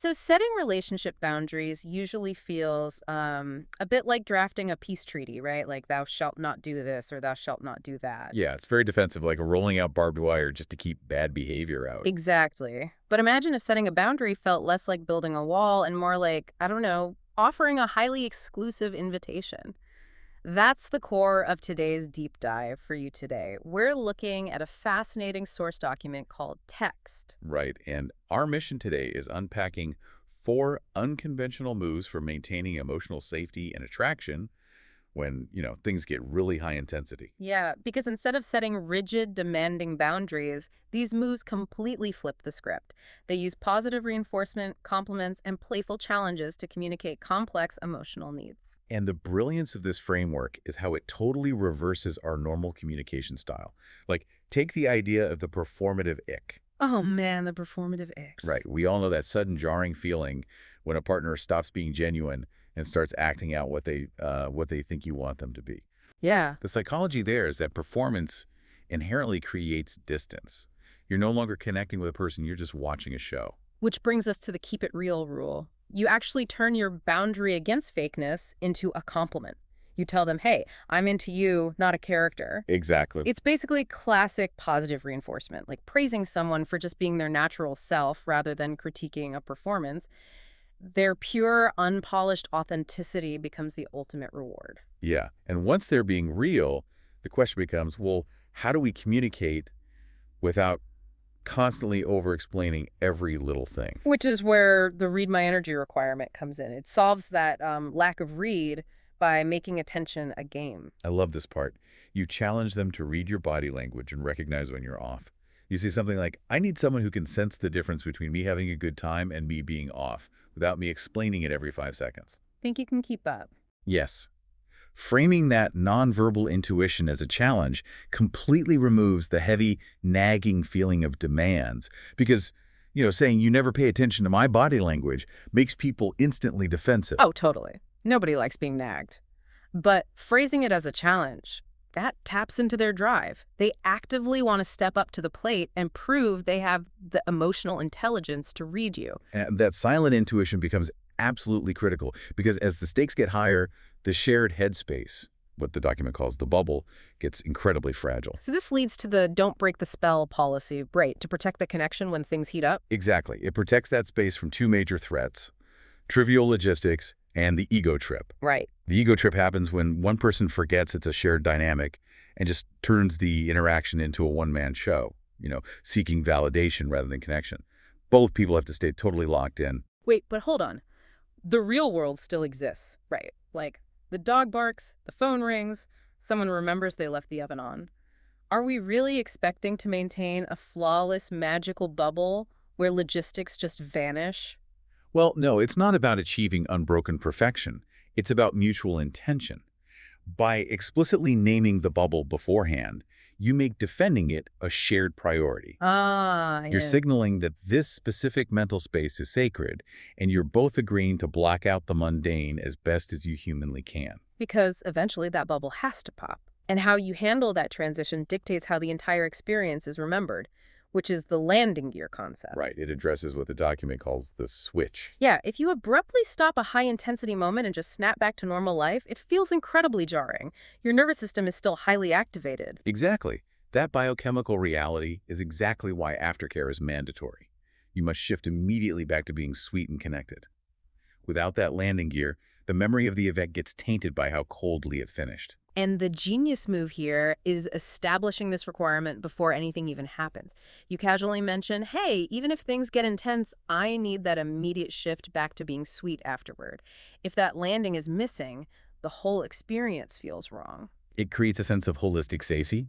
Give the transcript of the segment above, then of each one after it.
So setting relationship boundaries usually feels a bit like drafting a peace treaty, right? Like thou shalt not do this or thou shalt not do that. Yeah, it's very defensive, like rolling out barbed wire just to keep bad behavior out. Exactly. But imagine if setting a boundary felt less like building a wall and more like, I don't know, offering a highly exclusive invitation. That's the core of today's deep dive for you today. We're looking at a fascinating source document called Text. Right. And our mission today is unpacking 4 unconventional moves for maintaining emotional safety and attraction when, things get really high intensity. Yeah, because instead of setting rigid, demanding boundaries, these moves completely flip the script. They use positive reinforcement, compliments, and playful challenges to communicate complex emotional needs. And the brilliance of this framework is how it totally reverses our normal communication style. Like, take the idea of the performative ick. Oh man, the performative icks. Right. We all know that sudden jarring feeling when a partner stops being genuine and starts acting out what they think you want them to be. Yeah. The psychology there is that performance inherently creates distance. You're no longer connecting with a person, you're just watching a show. Which brings us to the keep it real rule. You actually turn your boundary against fakeness into a compliment. You tell them, hey, I'm into you, not a character. Exactly. It's basically classic positive reinforcement, like praising someone for just being their natural self rather than critiquing a performance. Their pure, unpolished authenticity becomes the ultimate reward. Yeah. And once they're being real, the question becomes, well, how do we communicate without constantly over-explaining every little thing? Which is where the read my energy requirement comes in. It solves that lack of read by making attention a game. I love this part. You challenge them to read your body language and recognize when you're off. You say something like, I need someone who can sense the difference between me having a good time and me being off without me explaining it every 5 seconds. Think you can keep up? Yes. Framing that nonverbal intuition as a challenge completely removes the heavy, nagging feeling of demands because, saying you never pay attention to my body language makes people instantly defensive. Oh, totally. Nobody likes being nagged. But phrasing it as a challenge, that taps into their drive. They actively want to step up to the plate and prove they have the emotional intelligence to read you. And that silent intuition becomes absolutely critical because as the stakes get higher, the shared headspace, what the document calls the bubble, gets incredibly fragile. So this leads to the don't break the spell policy, right, to protect the connection when things heat up? Exactly. It protects that space from 2 major threats, trivial logistics and the ego trip. Right. The ego trip happens when one person forgets it's a shared dynamic and just turns the interaction into a one-man show, seeking validation rather than connection. Both people have to stay totally locked in. Wait, but hold on. The real world still exists, right? Like, the dog barks, the phone rings, someone remembers they left the oven on. Are we really expecting to maintain a flawless, magical bubble where logistics just vanish? Well, no, it's not about achieving unbroken perfection. It's about mutual intention. By explicitly naming the bubble beforehand, you make defending it a shared priority. Ah, You're yeah. signaling that this specific mental space is sacred, and you're both agreeing to block out the mundane as best as you humanly can. Because eventually that bubble has to pop. And how you handle that transition dictates how the entire experience is remembered, which is the landing gear concept. Right. It addresses what the document calls the switch. Yeah, if you abruptly stop a high-intensity moment and just snap back to normal life, it feels incredibly jarring. Your nervous system is still highly activated. Exactly. That biochemical reality is exactly why aftercare is mandatory. You must shift immediately back to being sweet and connected. Without that landing gear, the memory of the event gets tainted by how coldly it finished. And the genius move here is establishing this requirement before anything even happens. You casually mention, hey, even if things get intense, I need that immediate shift back to being sweet afterward. If that landing is missing, the whole experience feels wrong. It creates a sense of holistic safety.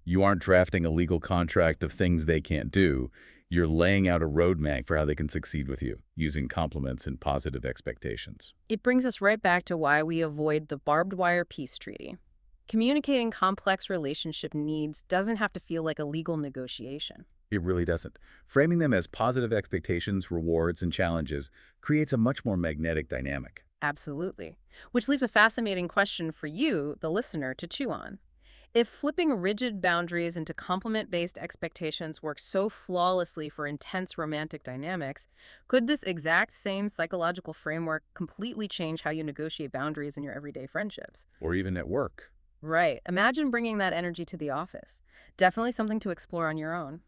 You aren't drafting a legal contract of things they can't do. You're laying out a roadmap for how they can succeed with you, using compliments and positive expectations. It brings us right back to why we avoid the barbed wire peace treaty. Communicating complex relationship needs doesn't have to feel like a legal negotiation. It really doesn't. Framing them as positive expectations, rewards, and challenges creates a much more magnetic dynamic. Absolutely. Which leaves a fascinating question for you, the listener, to chew on. If flipping rigid boundaries into compliment-based expectations works so flawlessly for intense romantic dynamics, could this exact same psychological framework completely change how you negotiate boundaries in your everyday friendships? Or even at work. Right. Imagine bringing that energy to the office. Definitely something to explore on your own.